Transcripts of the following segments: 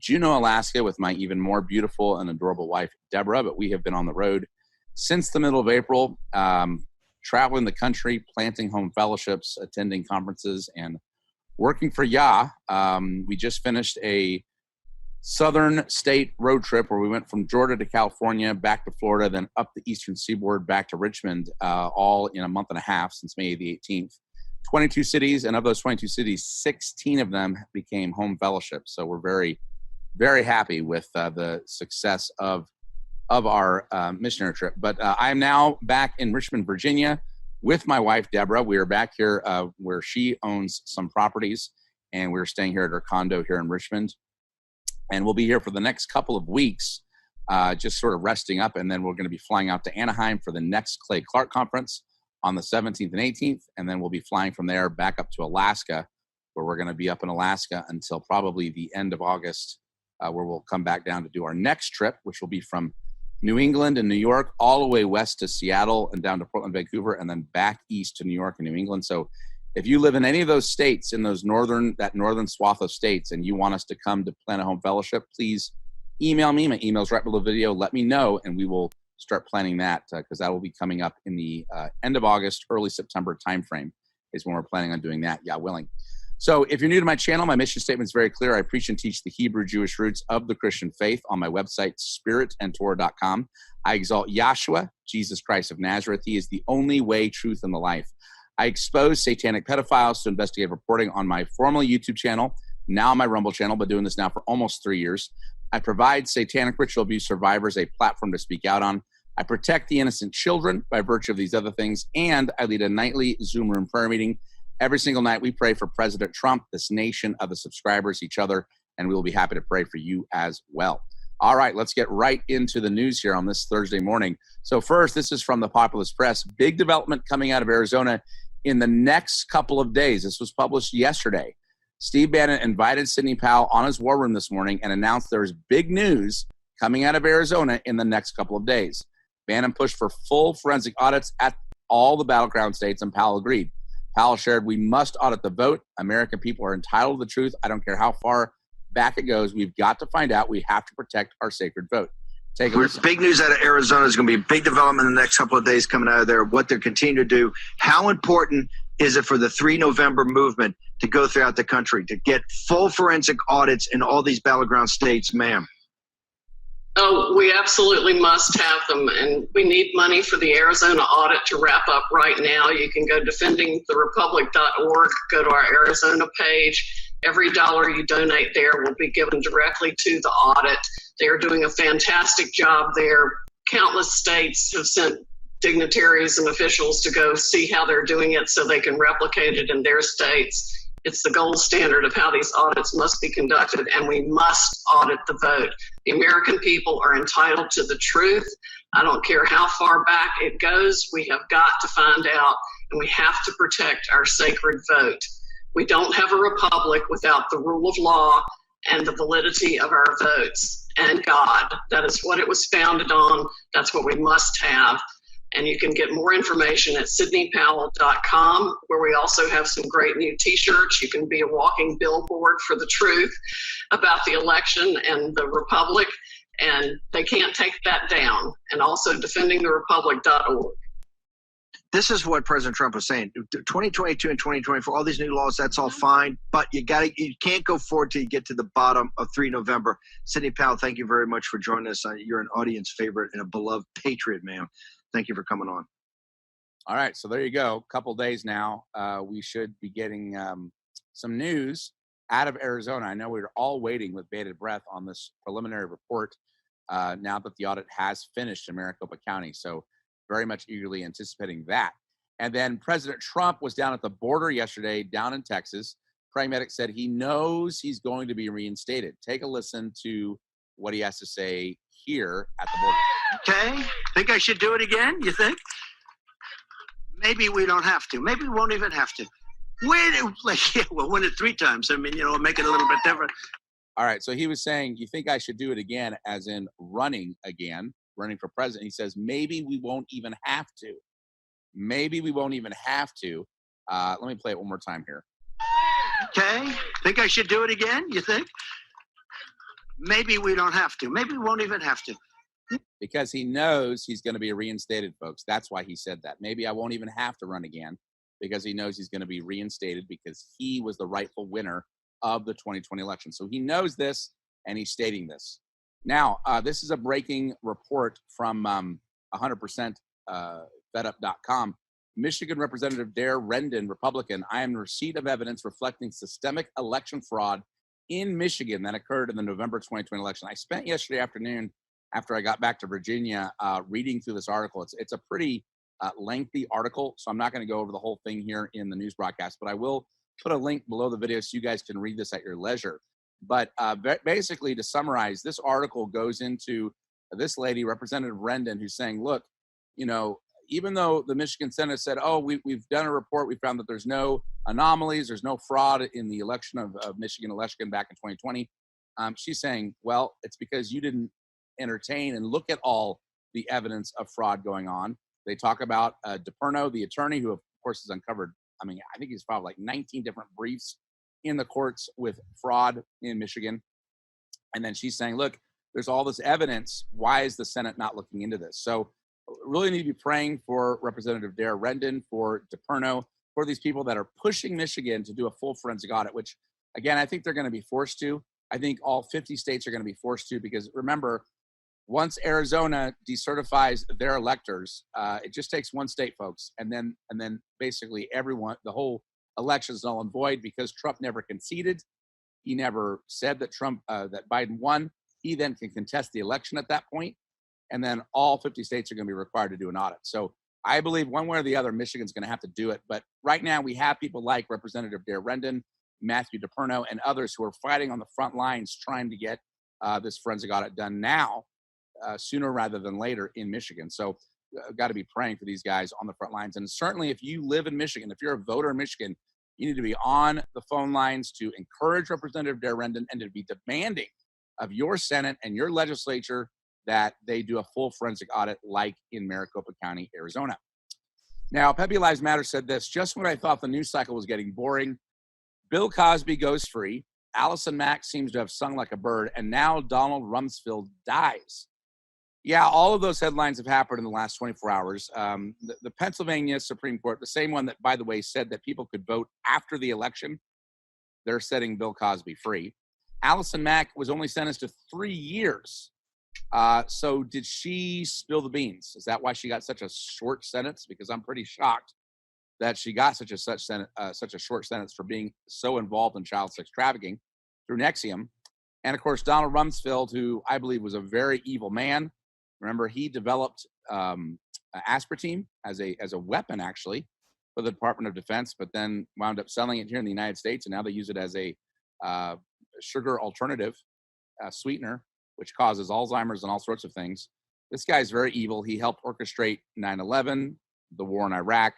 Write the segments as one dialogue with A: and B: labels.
A: Juneau, Alaska with my even more beautiful and adorable wife, Deborah. But we have been on the road since the middle of April, traveling the country, planting home fellowships, attending conferences, and working for Yah. We just finished a southern state road trip where we went from Georgia to California, back to Florida, then up the eastern seaboard, back to Richmond, all in a month and a half since May the 18th. 22 cities, and of those 22 cities, 16 of them became home fellowships. So we're very, very happy with the success of our missionary trip. But I'm now back in Richmond, Virginia with my wife, Deborah. We are back here where she owns some properties, and we're staying here at her condo here in Richmond. And we'll be here for the next couple of weeks, just sort of resting up. And then we're going to be flying out to Anaheim for the next Clay Clark conference on the 17th and 18th. And then we'll be flying from there back up to Alaska, where we're going to be up in Alaska until probably the end of August, where we'll come back down to do our next trip, which will be from New England and New York, all the way west to Seattle and down to Portland, Vancouver, and then back east to New York and New England. So if you live in any of those states, in those northern swath of states, and you want us to come to plan a home fellowship, please email me. My email's right below the video. Let me know, and we will start planning that, because that will be coming up in the end of August, early September timeframe is when we're planning on doing that, Yah willing. So if you're new to my channel, my mission statement is very clear. I preach and teach the Hebrew Jewish roots of the Christian faith on my website, spiritandtorah.com. I exalt Yahshua, Jesus Christ of Nazareth. He is the only way, truth, and the life. I expose satanic pedophiles to investigative reporting on my former YouTube channel, now my Rumble channel, but doing this now for almost 3 years. I provide satanic ritual abuse survivors a platform to speak out on. I protect the innocent children by virtue of these other things, and I lead a nightly Zoom room prayer meeting. Every single night we pray for President Trump, this nation, other subscribers, each other, and we will be happy to pray for you as well. All right, let's get right into the news here on this Thursday morning. So first, this is from the Populist Press. Big development coming out of Arizona in the next couple of days. This was published yesterday. Steve Bannon invited Sidney Powell on his war room this morning and announced there's big news coming out of Arizona in the next couple of days. Bannon pushed for full forensic audits at all the battleground states, and Powell agreed. Powell shared, "We must audit the vote. American people are entitled to the truth. I don't care how far back it goes. We've got to find out. We have to protect our sacred vote." Take a listen.
B: Big news out of Arizona. Is going to be a big development in the next couple of days coming out of there, what they're continuing to do. How important is it for the 3 November movement to go throughout the country, to get full forensic audits in all these battleground states, ma'am?
C: Oh, we absolutely must have them, and we need money for the Arizona audit to wrap up right now. You can go defendingtherepublic.org, go to our Arizona page. Every dollar you donate there will be given directly to the audit. They are doing a fantastic job there. Countless states have sent dignitaries and officials to go see how they're doing it so they can replicate it in their states. It's the gold standard of how these audits must be conducted, and we must audit the vote. The American people are entitled to the truth. I don't care how far back it goes. We have got to find out, and we have to protect our sacred vote. We don't have a republic without the rule of law and the validity of our votes and God. That is what it was founded on. That's what we must have. And you can get more information at sydneypowell.com, where we also have some great new t-shirts. You can be a walking billboard for the truth about the election and the republic, and they can't take that down. And also defendingtherepublic.org.
B: This is what President Trump was saying. 2022 and 2024, all these new laws, that's all fine, but you can't go forward till you get to the bottom of 3 November. Sidney Powell, thank you very much for joining us. You're an audience favorite and a beloved patriot, ma'am. Thank you for coming on.
A: All right, so there you go. A couple days now, we should be getting some news out of Arizona. I know we're all waiting with bated breath on this preliminary report now that the audit has finished in Maricopa County. So very much eagerly anticipating that. And then President Trump was down at the border yesterday, down in Texas. Praying Medic said he knows he's going to be reinstated. Take a listen to what he has to say here at the border.
B: Okay. Think I should do it again, you think? Maybe we don't have to. Maybe we won't even have to. We'll win it 3 times. I mean, make it a little bit different.
A: All right. So he was saying, you think I should do it again, as in running again, running for president. He says, maybe we won't even have to. Maybe we won't even have to. Let me play it one more time here.
B: Okay. Think I should do it again, you think? Maybe we don't have to. Maybe we won't even have to.
A: Because he knows he's going to be reinstated, folks. That's why he said that. Maybe I won't even have to run again, because he knows he's going to be reinstated because he was the rightful winner of the 2020 election. So he knows this, and he's stating this. Now, this is a breaking report from 100% fedup.com. Michigan Representative Dare Rendon, Republican, I am in receipt of evidence reflecting systemic election fraud in Michigan that occurred in the November 2020 election. I spent yesterday afternoon, after I got back to Virginia, reading through this article. It's a pretty lengthy article, so I'm not going to go over the whole thing here in the news broadcast, but I will put a link below the video so you guys can read this at your leisure. But basically, to summarize, this article goes into this lady, Representative Rendon, who's saying, look, you know, even though the Michigan Senate said, oh, we've done a report, we found that there's no anomalies, there's no fraud in the election of Michigan election back in 2020. She's saying, well, it's because you didn't entertain and look at all the evidence of fraud going on. They talk about DePerno, the attorney, who of course has uncovered, I think he's filed like 19 different briefs in the courts with fraud in Michigan. And then she's saying, look, there's all this evidence. Why is the Senate not looking into this? So really need to be praying for Representative Dare Rendon, for DePerno, for these people that are pushing Michigan to do a full forensic audit, which, again, I think they're going to be forced to. I think all 50 states are going to be forced to, because remember, once Arizona decertifies their electors, it just takes one state, folks, and then basically everyone, the whole election is null and void, because Trump never conceded. He never said that that Biden won. He then can contest the election at that point, and then all 50 states are going to be required to do an audit. So I believe one way or the other, Michigan's going to have to do it. But right now, we have people like Representative Dare Rendon, Matthew DePerno, and others who are fighting on the front lines trying to get this forensic audit done now, sooner rather than later in Michigan. So got to be praying for these guys on the front lines. And certainly if you live in Michigan, if you're a voter in Michigan, you need to be on the phone lines to encourage Representative Dare Rendon and to be demanding of your Senate and your legislature that they do a full forensic audit like in Maricopa County, Arizona. Now, Pepe Lives Matter said this: just when I thought the news cycle was getting boring, Bill Cosby goes free, Allison Mack seems to have sung like a bird, and now Donald Rumsfeld dies. Yeah, all of those headlines have happened in the last 24 hours. The Pennsylvania Supreme Court, the same one that, by the way, said that people could vote after the election, they're setting Bill Cosby free. Allison Mack was only sentenced to 3 years. So did she spill the beans? Is that why she got such a short sentence? Because I'm pretty shocked that she got such a short sentence for being so involved in child sex trafficking through NXIVM. And of course, Donald Rumsfeld, who I believe was a very evil man. Remember, he developed aspartame as a weapon, actually, for the Department of Defense, but then wound up selling it here in the United States, and now they use it as a sugar alternative sweetener, which causes Alzheimer's and all sorts of things. This guy's very evil. He helped orchestrate 9/11, the war in Iraq,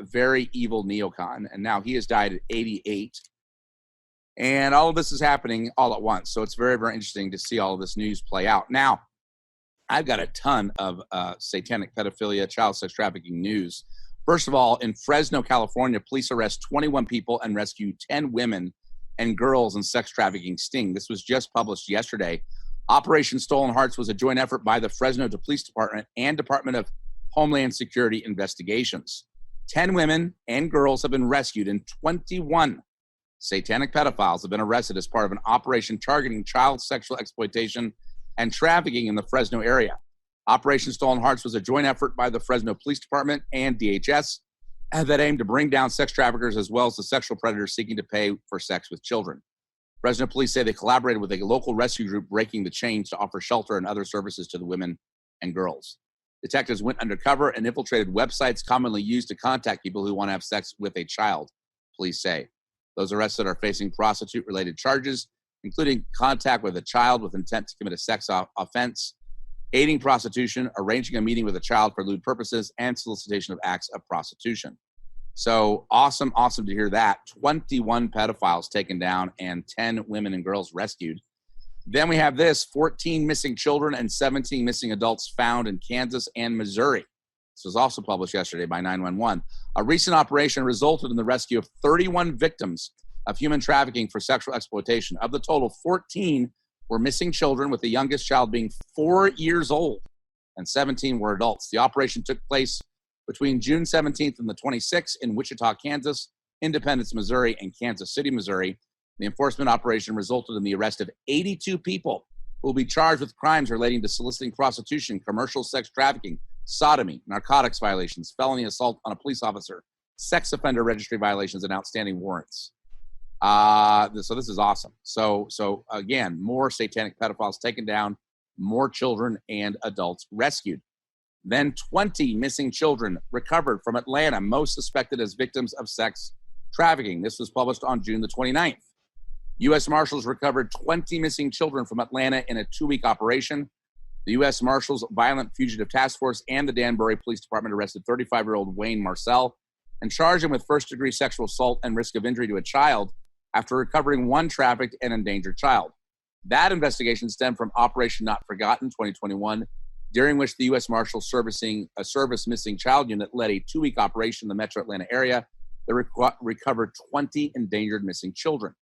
A: very evil neocon, and now he has died at 88. And all of this is happening all at once, so it's very, very interesting to see all of this news play out. Now, I've got a ton of satanic pedophilia, child sex trafficking news. First of all, in Fresno, California, police arrest 21 people and rescue 10 women and girls in sex trafficking sting. This was just published yesterday. Operation Stolen Hearts was a joint effort by the Fresno Police Department and Department of Homeland Security Investigations. 10 women and girls have been rescued, and 21 satanic pedophiles have been arrested as part of an operation targeting child sexual exploitation and trafficking in the Fresno area. Operation Stolen Hearts was a joint effort by the Fresno Police Department and DHS that aimed to bring down sex traffickers as well as the sexual predators seeking to pay for sex with children. Fresno police say they collaborated with a local rescue group breaking the chains to offer shelter and other services to the women and girls. Detectives went undercover and infiltrated websites commonly used to contact people who want to have sex with a child, police say. Those arrested are facing prostitute-related charges, including contact with a child with intent to commit a sex offense, aiding prostitution, arranging a meeting with a child for lewd purposes, and solicitation of acts of prostitution. So awesome to hear that. 21 pedophiles taken down and 10 women and girls rescued. Then we have this: 14 missing children and 17 missing adults found in Kansas and Missouri. This was also published yesterday by 911. A recent operation resulted in the rescue of 31 victims of human trafficking for sexual exploitation. Of the total, 14 were missing children, with the youngest child being 4 years old, and 17 were adults. The operation took place between June 17th and the 26th in Wichita, Kansas, Independence, Missouri, and Kansas City, Missouri. The enforcement operation resulted in the arrest of 82 people who will be charged with crimes relating to soliciting prostitution, commercial sex trafficking, sodomy, narcotics violations, felony assault on a police officer, sex offender registry violations, and outstanding warrants. So this is awesome. So again, more satanic pedophiles taken down, more children and adults rescued. Then 20 missing children recovered from Atlanta, most suspected as victims of sex trafficking. This was published on June the 29th. U.S. Marshals recovered 20 missing children from Atlanta in a 2-week operation. The U.S. Marshals Violent Fugitive Task Force and the Danbury Police Department arrested 35-year-old Wayne Marcel and charged him with first-degree sexual assault and risk of injury to a child after recovering one trafficked and endangered child. That investigation stemmed from Operation Not Forgotten 2021, during which the U.S. Marshals servicing a service missing child unit led a 2-week operation in the metro Atlanta area that recovered 20 endangered missing children.